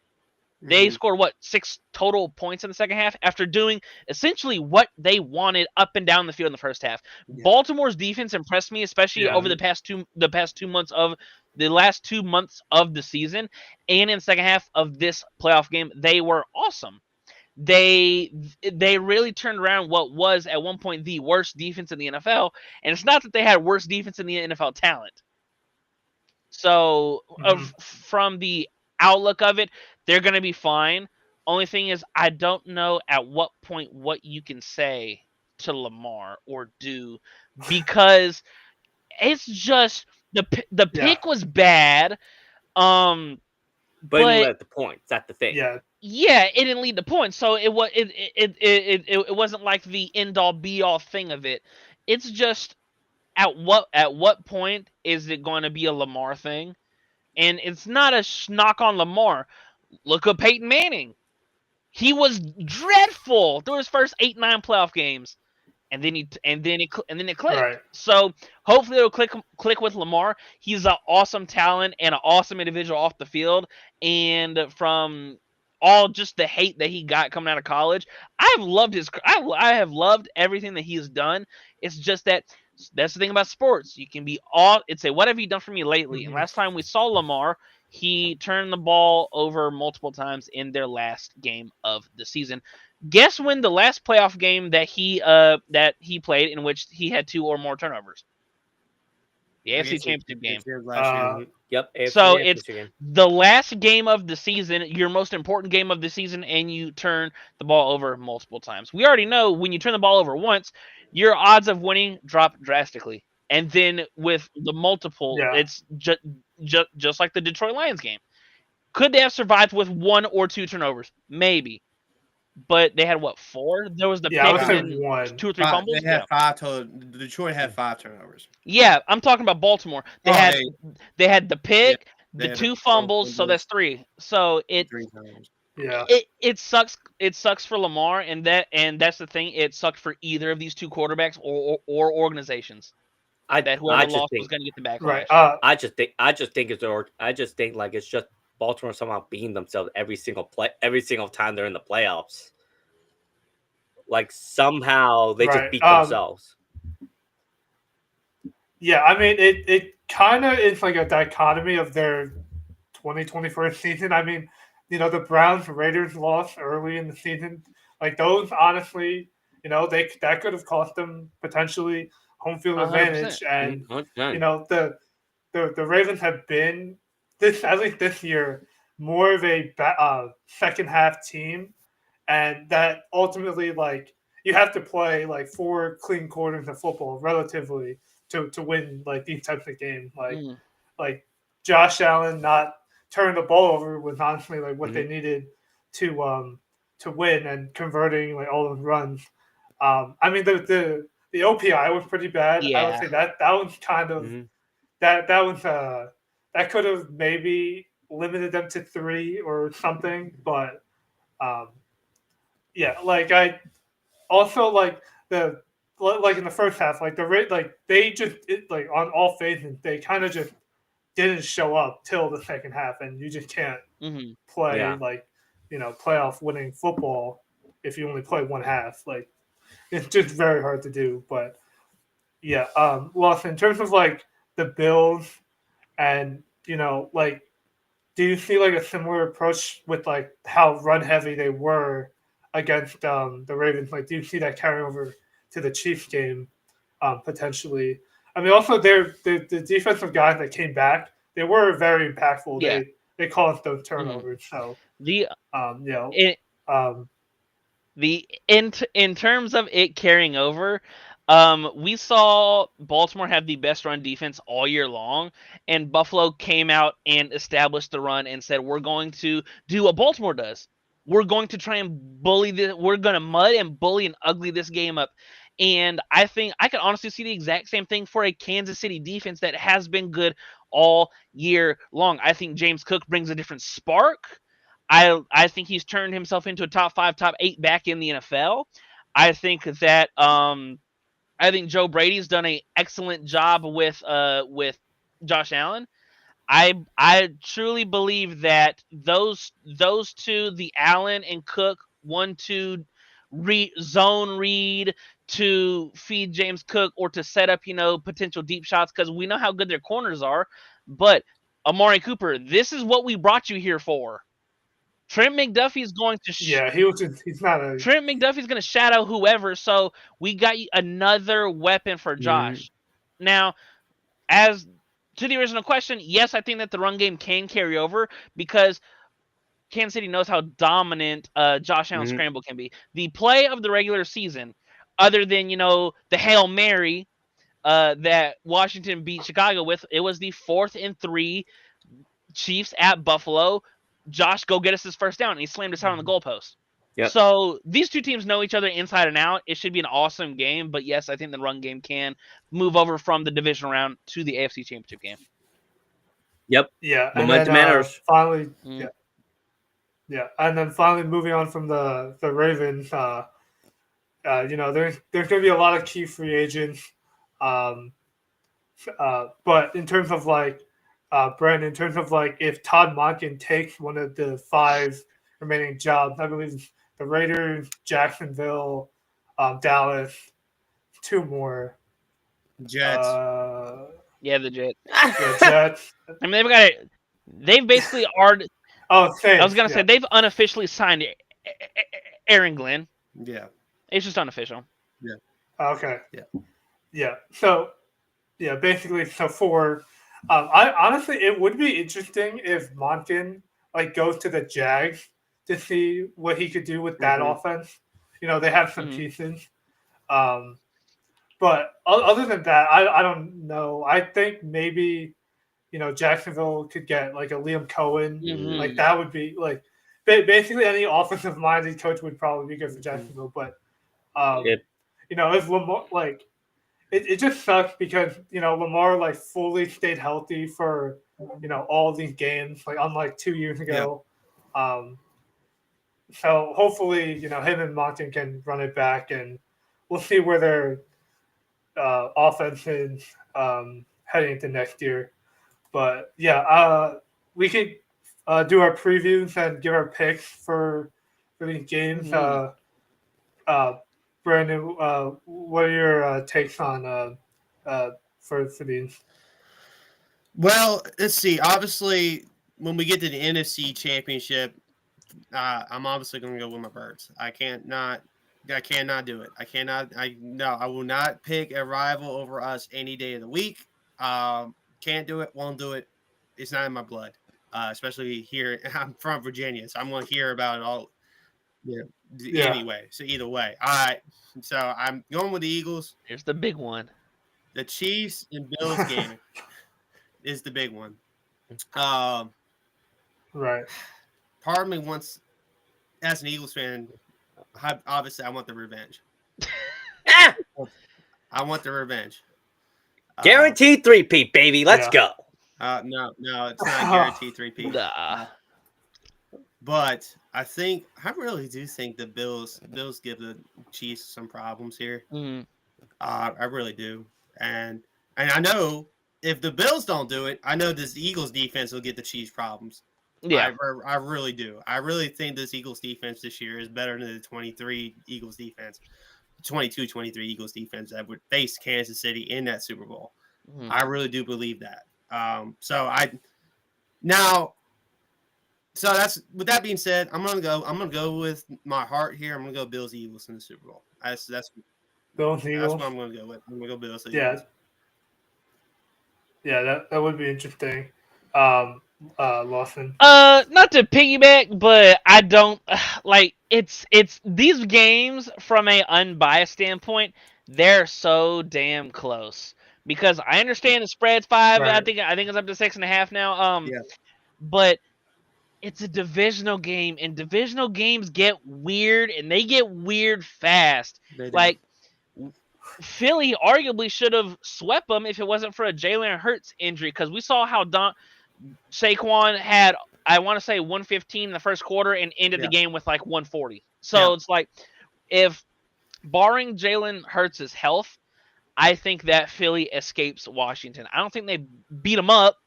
They Mhm. scored 6 total points in the second half after doing essentially what they wanted up and down the field in the first half. Yeah. Baltimore's defense impressed me, especially Yeah. over the past 2 months of the last 2 months of the season, and in the second half of this playoff game, they were awesome. They really turned around what was at one point the worst defense in the NFL, and it's not that they had worse defense in the NFL talent. So Mhm. from the outlook of it, they're going to be fine. Only thing is, I don't know at what point what you can say to Lamar or do because it's just the Yeah. pick was bad. But he didn't But let the points. That's the thing. Yeah. yeah, it didn't lead to points, so it wasn't like the end all be all thing of it. It's just at what point is it going to be a Lamar thing? And it's not a knock on Lamar. Look at Peyton Manning. He was dreadful through his first 8-9 playoff games, and then it clicked. Right. So hopefully it'll click with Lamar. He's an awesome talent and an awesome individual off the field. And from all just the hate that he got coming out of college, I have loved everything that he has done. It's just that's the thing about sports. You can be it's a what have you done for me lately? And Mhm. last time we saw Lamar, he turned the ball over multiple times in their last game of the season. Guess when the last playoff game that he played in which he had 2 or more turnovers? The AFC Championship game. Last year. Mhm. Yep. AFC So it's Championship game. the last game of the season, your most important game of the season, and you turn the ball over multiple times. We already know when you turn the ball over once, your odds of winning drop drastically. And then with the multiple, Yeah. it's just like the Detroit Lions game. Could they have survived with 1 or 2 turnovers? Maybe. But they had what, 4? There was the Yeah. I pick would and say then one. 2 or 3 fumbles. They had 5 total. Detroit had 5 turnovers. Yeah, I'm talking about Baltimore. They had the pick, they the had 2 the fumbles, so that's 3. So 3 turnovers. Yeah. it sucks. It sucks for Lamar, and that's the thing. It sucked for either of these 2 quarterbacks or organizations. That whoever lost was going to get the backlash. Right. I just think like it's just Baltimore somehow beating themselves every single time they're in the playoffs. Like somehow they just Right. beat themselves. Yeah. I mean, it kind of is like a dichotomy of their 2021 season. I mean, the Browns Raiders loss early in the season, like those, honestly, that could have cost them potentially home field 100%. advantage. And 100%. The Ravens have been at least this year, more of a second half team, and that ultimately, like, you have to play like 4 clean quarters of football relatively to win like these types of games. Like Josh Allen not turning the ball over was honestly like what they needed to win, and converting like all those runs. I mean the OPI was pretty bad. I would Yeah. say that was kind of that was that could have maybe limited them to 3 or something, but yeah, like I also like the like in the first half, like the rate, like they just like on all phases they kind of just didn't show up till the second half, and you just can't Mm-hmm. play like playoff winning football if you only play one half. Like it's just very hard to do. But yeah, Lawson, in terms of like the Bills and like, do you see like a similar approach with like how run heavy they were against the Ravens? Like, do you see that carrying over to the Chiefs game potentially? I mean, also the defensive guys that came back, they were very impactful. Yeah. They caused those turnovers. So The you know it, um, in terms of it carrying over, we saw Baltimore have the best run defense all year long, and Buffalo came out and established the run and said, we're going to do what Baltimore does. We're going to try and bully this. We're going to mud and bully and ugly this game up. And I think I can honestly see the exact same thing for a Kansas City defense that has been good all year long. I think James Cook brings a different spark. I think he's turned himself into a top 5, top 8 back in the NFL. I think that I think Joe Brady's done an excellent job with Josh Allen. I truly believe that those two, the Allen and Cook, 1-2 zone read to feed James Cook or to set up potential deep shots, because we know how good their corners are. But Amari Cooper, this is what we brought you here for. Trent McDuffie is going to he's not a Trent McDuffie's going to shadow whoever, so we got another weapon for Josh. Now, as to the original question, yes, I think that the run game can carry over because Kansas City knows how dominant Josh Allen's scramble can be. The play of the regular season, other than the Hail Mary that Washington beat Chicago with, it was the 4th and 3 Chiefs at Buffalo. Josh, go get us his first down, and he slammed us out on the goalpost. Yep. So these two teams know each other inside and out. It should be an awesome game. But yes, I think the run game can move over from the divisional round to the AFC Championship game. Yep. Yeah, Momentum matters. Finally, and then finally moving on from the Ravens. There's going to be a lot of key free agents. But in terms of like Brandon, in terms of like if Todd Monken takes one of the 5 remaining jobs, I believe the Raiders, Jacksonville, Dallas, 2 more. Jets. Yeah, the Jets. Yeah, Jets. I mean, they've basically already. Oh, Saints. I was gonna say they've unofficially signed Aaron Glenn. Yeah. It's just unofficial. Yeah. Okay. Yeah. Yeah. So, yeah, basically, so for, I honestly, it would be interesting if Monken like goes to the Jags to see what he could do with that offense. They have some pieces. But other than that, I don't know. I think maybe, Jacksonville could get like a Liam Cohen. Like that would be like basically any offensive minded coach would probably be good for Jacksonville. But if Lamar, like it just sucks because Lamar like fully stayed healthy for all these games, like unlike 2 years ago. So hopefully him and Monken can run it back, and we'll see where their offense is heading into next year. But yeah, we could do our previews and give our picks for these games. Brandon, what are your takes on for these? Well, let's see. Obviously, when we get to the NFC Championship, I'm obviously going to go with my Birds. I cannot do it. I will not pick a rival over us any day of the week. Can't do it. Won't do it. It's not in my blood. Especially here. I'm from Virginia, so I'm going to hear about it all. Yeah. anyway. So either way, all right. So I'm going with the Eagles. Here's the big one. The Chiefs and Bills game is the big one. Um, Right. part of me wants, as an Eagles fan, obviously I want the revenge. Ah! I want the revenge. Guaranteed 3-peat, baby. Let's Yeah. go. No, it's not a guaranteed 3-peat. Nah. But I really do think the Bills give the Chiefs some problems here. Mm. I really do, and I know if the Bills don't do it, I know this Eagles defense will get the Chiefs problems. Yeah. I really do. I really think this Eagles defense this year is better than the 23 Eagles defense, 22-23 Eagles defense that would face Kansas City in that Super Bowl. Mm. I really do believe that. So that's, with that being said, I'm gonna go with my heart here. I'm gonna go Bills Eagles in the Super Bowl. That's Bills what Eagles. I'm gonna go with. I'm gonna go Bills Eagles. Yeah. Yeah, that would be interesting. Lawson. Not to piggyback, but I don't like it's these games from a unbiased standpoint, they're so damn close. Because I understand the spread's 5. Right. I think it's up to 6.5 now. Yeah. But it's a divisional game, and divisional games get weird, and they get weird fast. They do. Like Philly arguably should have swept them if it wasn't for a Jalen Hurts injury, because we saw how Saquon had, I want to say, 115 in the first quarter and ended the game with like 140. So it's like, if barring Jalen Hurts' health, I think that Philly escapes Washington. I don't think they beat them up,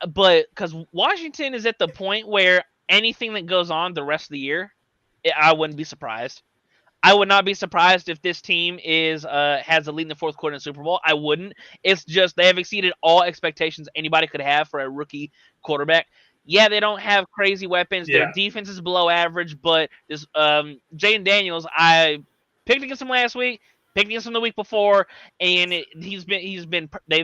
but because Washington is at the point where anything that goes on the rest of the year, I wouldn't be surprised. I would not be surprised if this team has a lead in the fourth quarter in the Super Bowl. I wouldn't. It's just they have exceeded all expectations anybody could have for a rookie quarterback. Yeah, they don't have crazy weapons. Yeah. Their defense is below average, but this Jaden Daniels, I picked against him last week, picked against him the week before, and they've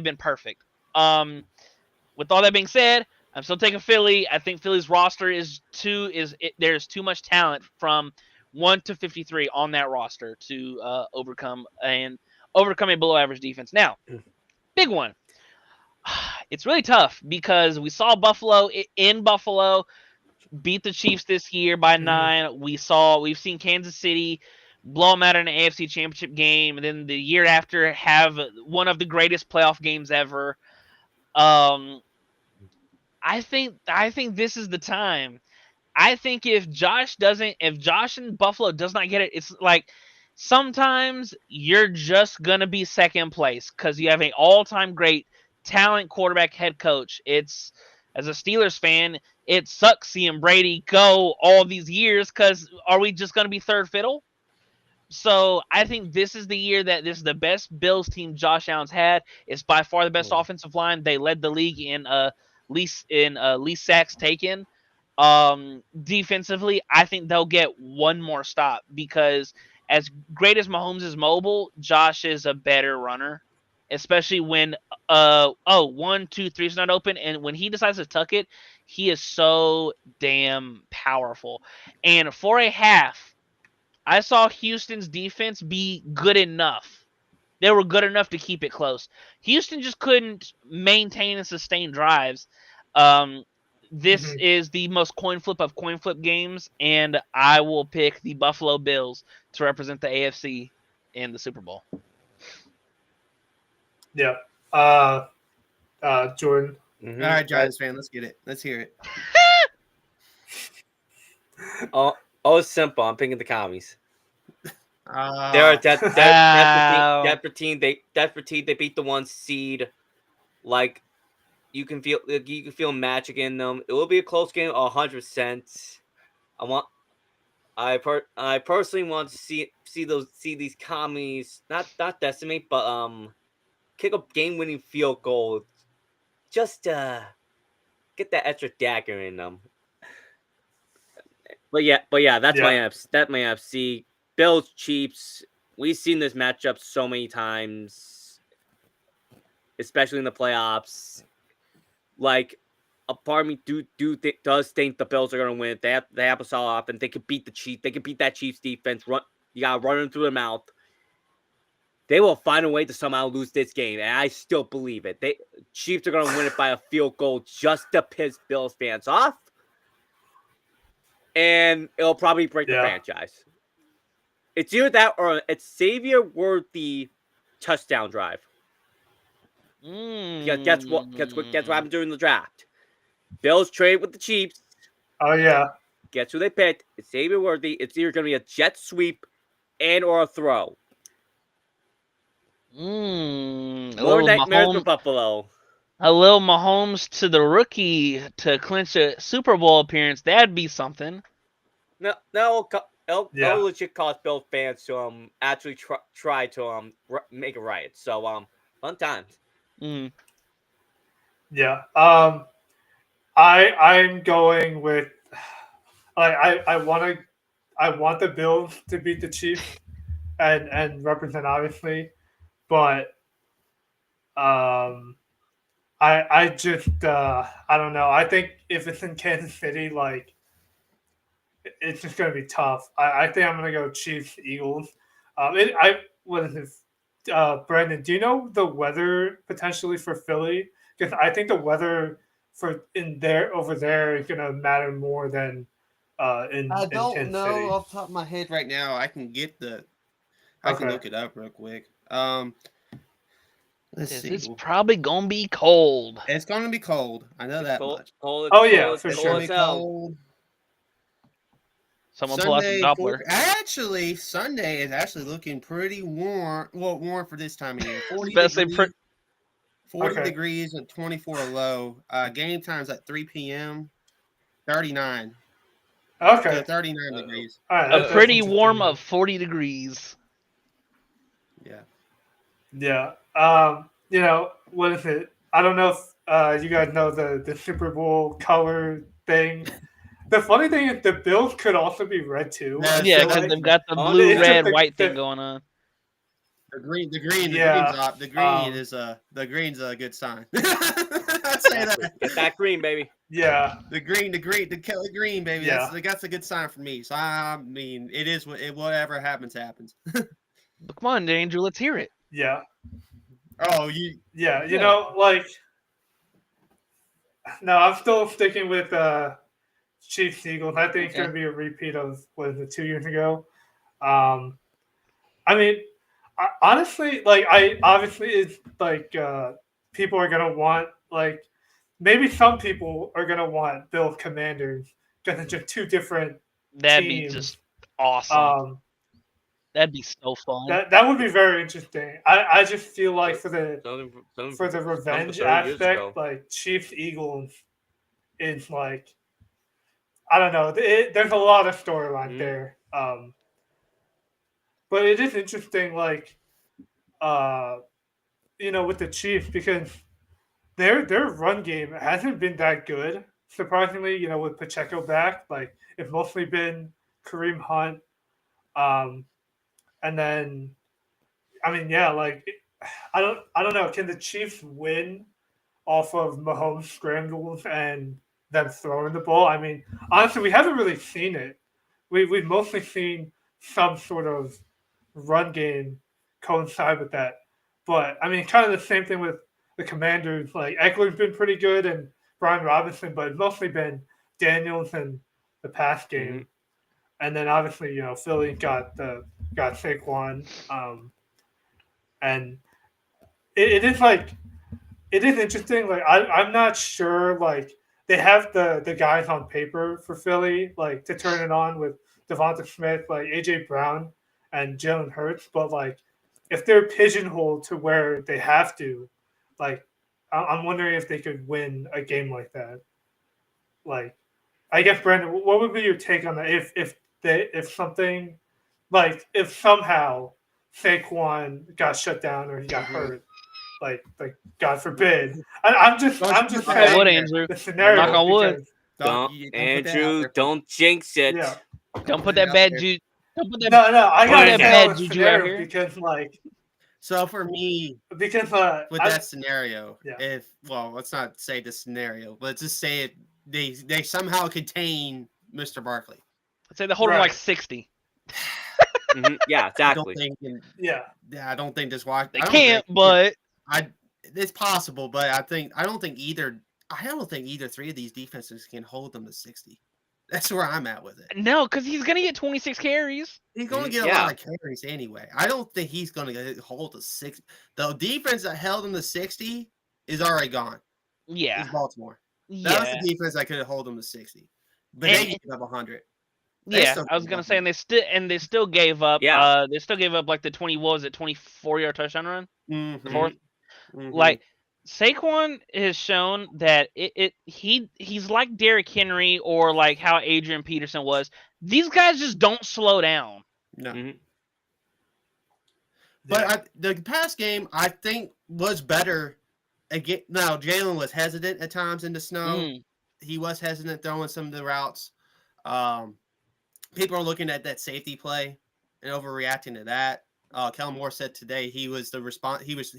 been perfect. With all that being said, I'm still taking Philly. I think Philly's roster there's too much talent from 1 to 53 on that roster to overcome a below average defense. Now, big one. It's really tough because we saw Buffalo in Buffalo beat the Chiefs this year by 9. We've seen Kansas City blow them out in an AFC Championship game, and then the year after have one of the greatest playoff games ever. I think this is the time. I think if Josh and Buffalo does not get it, it's like sometimes you're just gonna be second place because you have an all-time great talent quarterback head coach. It's, as a Steelers fan, it sucks seeing Brady go all these years because are we just gonna be third fiddle? So I think this is the year that this is the best Bills team Josh Allen's had. It's by far the best offensive line. They led the league in least sacks taken. Defensively, I think they'll get one more stop because as great as Mahomes is mobile, Josh is a better runner, especially when 1, 2, 3 is not open, and when he decides to tuck it, he is so damn powerful. And for a half, I saw Houston's defense be good enough. They were good enough to keep it close. Houston just couldn't maintain and sustain drives. This is the most coin flip of coin flip games, and I will pick the Buffalo Bills to represent the AFC in the Super Bowl. Yeah. Jordan. All right, Giants fan, let's get it. Let's hear it. It's simple. I'm picking the commies. Wow. That team. They beat the 1 seed. Like you can feel magic in them. It will be a close game, 100%. I personally want to see these commies not decimate, but kick a game-winning field goal, just get that extra dagger in them. But yeah, that's my NFC. Bills, Chiefs. We've seen this matchup so many times, especially in the playoffs. Like, a part of me does think the Bills are going to win. They have a solid offense. They could beat the Chiefs. They could beat that Chiefs defense. You got to run them through the mouth. They will find a way to somehow lose this game, and I still believe it. Chiefs are going to win it by a field goal just to piss Bills fans off, and it'll probably break the franchise. It's either that or it's Xavier-worthy touchdown drive. Because guess what happened during the draft? Bills trade with the Chiefs. Oh yeah. Guess who they picked? It's Xavier-worthy. It's either going to be a jet sweep and or a throw. More nightmares for Buffalo. A little Mahomes to the rookie to clinch a Super Bowl appearance. That'd be something. No, it'll legit cause Bills fans to actually try to make a riot. So fun times. Yeah. I'm going with I want the Bills to beat the Chiefs and represent obviously, but I just I don't know. I think if it's in Kansas City, like it's just gonna be tough. I think I'm gonna go Chiefs Eagles. What is it? Brandon, do you know the weather potentially for Philly? Because I think the weather over there is gonna matter more than in I don't Kansas know City. off the top of my head right now. I can look it up real quick. Let's see. It's probably gonna be cold. It's gonna be cold. I know that much. Cold, for sure. It's cold. Someone pull out the Doppler. Sunday is actually looking pretty warm. Well, warm for this time of year. 40 degrees and 24 low. Game time's at 3 p.m. 39. Okay. So 39 degrees. Right, a pretty warm of 40 degrees. Yeah. Yeah. What is it? I don't know if you guys know the Super Bowl color thing. The funny thing is the Bills could also be red too. Yeah, because they've got the blue, red, white thing going on. The green's a good sign. I'd say that. Get that green, baby. Yeah. The Kelly green, baby. Yeah. That's a good sign for me. So I mean, it is whatever happens. Come on, Andrew, let's hear it. Yeah. Oh, no, I'm still sticking with Chiefs Eagles. I think it's going to be a repeat of 2 years ago. I mean, honestly, it's people are going to want maybe some people are going to want Bills Commanders because it's just two different That'd teams. be just awesome. That'd be so fun. That would be very interesting. I just feel like for the revenge aspect, Chiefs Eagles is I don't know. There's a lot of storyline there. But it is interesting, with the Chiefs because their run game hasn't been that good. Surprisingly, with Pacheco back, it's mostly been Kareem Hunt. And then, I don't know. Can the Chiefs win off of Mahomes scrambles and them throwing the ball? I mean, honestly, we haven't really seen it. We've mostly seen some sort of run game coincide with that. But, I mean, kind of the same thing with the Commanders. Eckler's been pretty good and Brian Robinson, but it's mostly been Daniels and the pass game. Mm-hmm. And then, obviously, Philly got Saquon. And it is interesting. I'm not sure, they have the guys on paper for Philly, to turn it on with Devonta Smith, AJ Brown and Jalen Hurts. But if they're pigeonholed to where they have to, I'm wondering if they could win a game like that. I guess Brandon, what would be your take on that? If something if somehow Saquon got shut down or he got hurt, God forbid. I'm just saying wood, Andrew. the scenario. Knock on wood. Don't jinx it. Yeah. Don't put that bad juju. No, I got that bad juju out here. because So for me, because with that scenario, Yeah. let's not say the scenario, let's just say it. They somehow contain Mr. Barkley. I'd say they hold him like Right. 60. Yeah, I don't exactly. think. Yeah. I don't think this watch. They I don't can't, think, but It's possible, but I don't think either. I don't think either three of these defenses can hold them to 60. That's where I'm at with it. no, because he's gonna get 26 carries. He's going to get a lot of carries anyway. I don't think he's going to hold to 60. The defense that held him to 60 is already gone. Yeah, It's Baltimore. That was yeah, the defense that could hold him to 60. But And- they gave up 100. yeah. I was gonna say, and they still gave up. Yeah. They still gave up like the 24-yard touchdown run. Mm-hmm. The fourth. Like Saquon has shown that he's like Derrick Henry or like how Adrian Peterson was. These guys just don't slow down. No. Mhm. But the past game, I think, was better. Again, now Jalen was hesitant at times in the snow. He was hesitant throwing some of the routes. People are looking at that safety play and overreacting to that. Kellen Moore said today he was the response. He was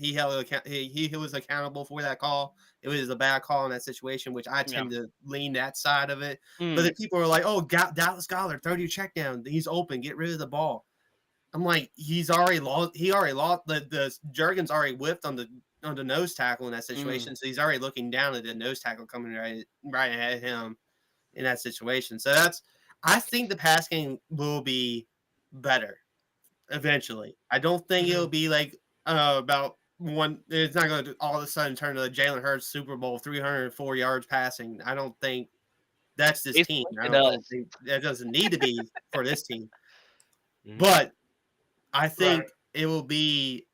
accountable for that call. It was a bad call in that situation, which I tend to lean that side of it. But then people are like, "Oh, Dallas Goedert, throw your check down. He's open. Get rid of the ball." I'm like, he's already lost. He already lost. The Jurgens already whipped on the nose tackle in that situation, so he's already looking down at the nose tackle coming right at him in that situation. So I think the pass game will be better eventually. I don't think it'll be like about one. It's not going to all of a sudden turn to the Jalen Hurts Super Bowl 304 yards passing. I don't think that's this team. I don't think that doesn't need to be for this team. But I think it will be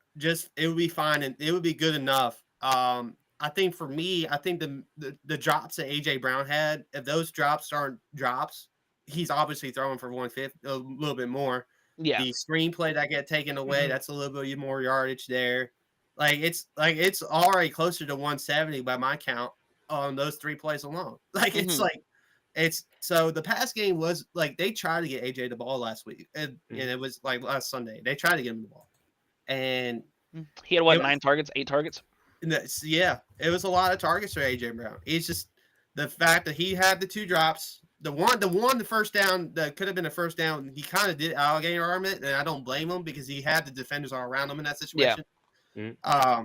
fine and it would be good enough. I think for me, I think the drops that AJ Brown had, if those drops aren't drops, he's obviously throwing for 150, a little bit more. Yeah. The screenplay that get taken away, that's a little bit more yardage there. It's already closer to 170 by my count on those 3 plays alone. So the pass game was like they tried to get AJ the ball last week, and it was like last Sunday. They tried to get him the ball, and he had 8 targets. Yeah, it was a lot of targets for AJ Brown. It's just the fact that he had the 2 drops. The first down that could have been a first down. He kind of did alligator arm it, and I don't blame him because he had the defenders all around him in that situation. Yeah.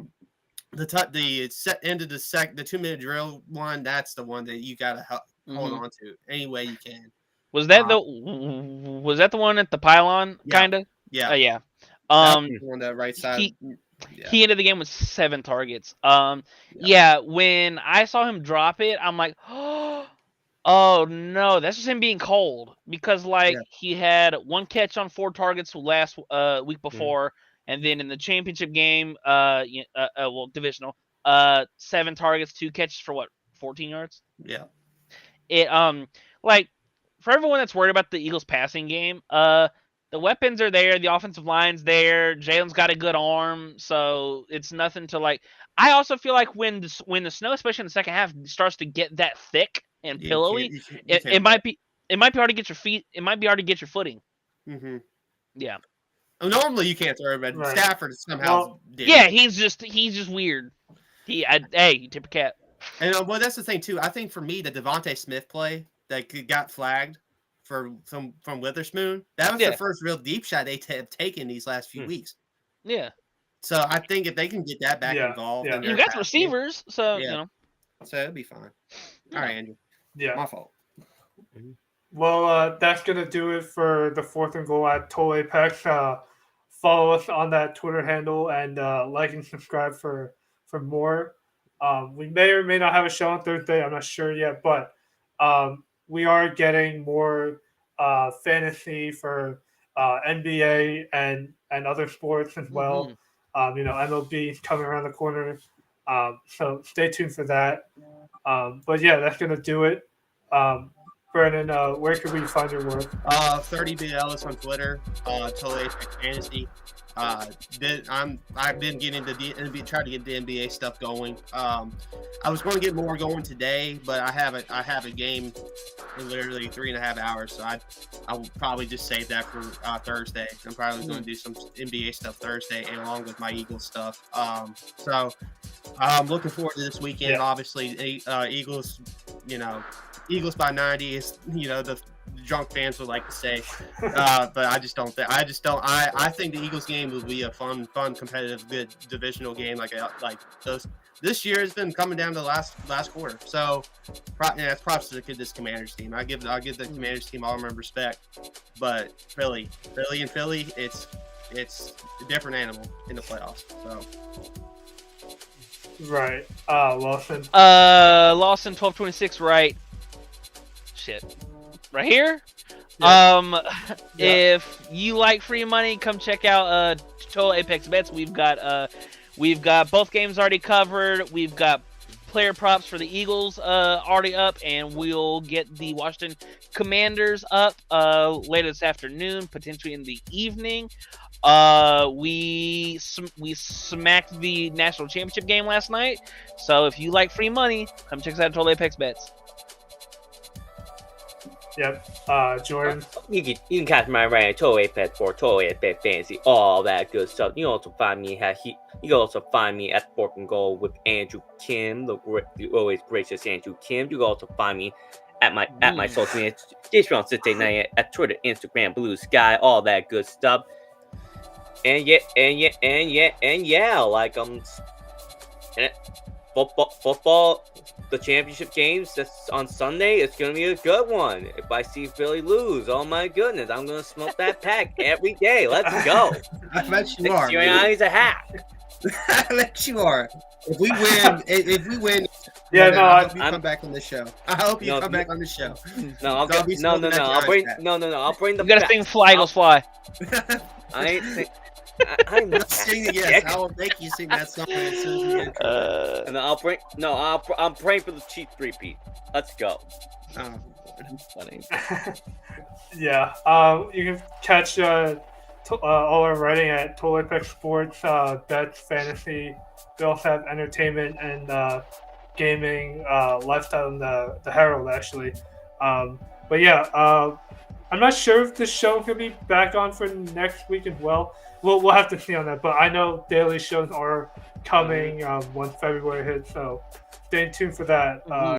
The end of the 2-minute drill one. That's the one that you gotta hold on to any way you can. Was that the one at the pylon? Kind of. Yeah. Yeah. On the right side. He ended the game with 7 targets. When I saw him drop it, I'm like, oh no, that's just him being cold because he had 1 catch on 4 targets last week before, and then in the championship game, divisional, 7 targets, 2 catches for 14 yards. Yeah. It for everyone that's worried about the Eagles passing game, the weapons are there, the offensive line's there. Jalen's got a good arm, so it's nothing to like. I also feel like when the snow, especially in the second half, starts to get that thick and pillowy, it might be hard to get your feet. It might be hard to get your footing. Mm-hmm. Yeah. Normally you can't throw, but Stafford somehow did. Yeah, he's just weird. You tip your cap. And that's the thing too. I think for me, the Devontae Smith play that got flagged from Witherspoon, that was the first real deep shot they have taken these last few weeks. Yeah. So I think if they can get that back involved, you got the receivers, so you know. So it'll be fine. All right, Andrew. Yeah. My fault. Well, that's gonna do it for the 4th and Goal at Total Apex. Follow us on that Twitter handle and like and subscribe for more. We may or may not have a show on Thursday. I'm not sure yet, but we are getting more fantasy for NBA and other sports as well. MLB is coming around the corner, so stay tuned for that. But yeah, that's gonna do it. Brandon, where can we find your work? 30B Ellis on Twitter. Totally Apex Fantasy. I've been getting the NBA, trying to get the NBA stuff going. I was going to get more going today, but I have a game in literally 3.5 hours, so I will probably just save that for Thursday. I'm probably going to do some NBA stuff Thursday, and along with my Eagles stuff. So I'm looking forward to this weekend. Yeah. Obviously, Eagles, Eagles by 90 is the drunk fans would like to say, but I just don't think. I think the Eagles game will be a fun, competitive, good divisional game like those. This year has been coming down to the last quarter. So, props to this Commanders team. I give the Commanders team all my respect, but Philly, it's a different animal in the playoffs. So. Right. Lawson. Lawson 1226, right? Shit. Right here? Yeah. If you like free money, come check out Total Apex Bets. We've got both games already covered. We've got player props for the Eagles already up, and we'll get the Washington Commanders up later this afternoon, potentially in the evening. We smacked the national championship game last night. So if you like free money, come check us out at Total Apex Bets. Yep. Jordan. You can catch my rant Total Apex for Total Apex Fantasy, all that good stuff. You can also find me at Fork and Goal with Andrew Kim, the always gracious Andrew Kim. You can also find me at my social media, J-Strong689 at Twitter, Instagram, Blue Sky, all that good stuff. And football, the championship games that's on Sunday, it's gonna be a good one. If I see Philly lose, oh my goodness, I'm gonna smoke that pack every day. Let's go. I bet you are. He's a hack. I bet you are. If we win, Yeah, no, I hope you come back on the show. I hope you come back on the show. No, I'll bring the. You gotta sing "Fly Eagles Fly." I'm not singing. Yes, I will make you sing that song as soon as I'm praying for the Chiefs repeat. Let's go. Funny. Yeah. You can catch all our writing at Total Apex Sports, Bets, Fantasy. We also have entertainment and gaming, lifestyle in the Herald, actually. But yeah, I'm not sure if this show can be back on for next week as well. We'll have to see on that. But I know daily shows are coming once February hits, so stay tuned for that.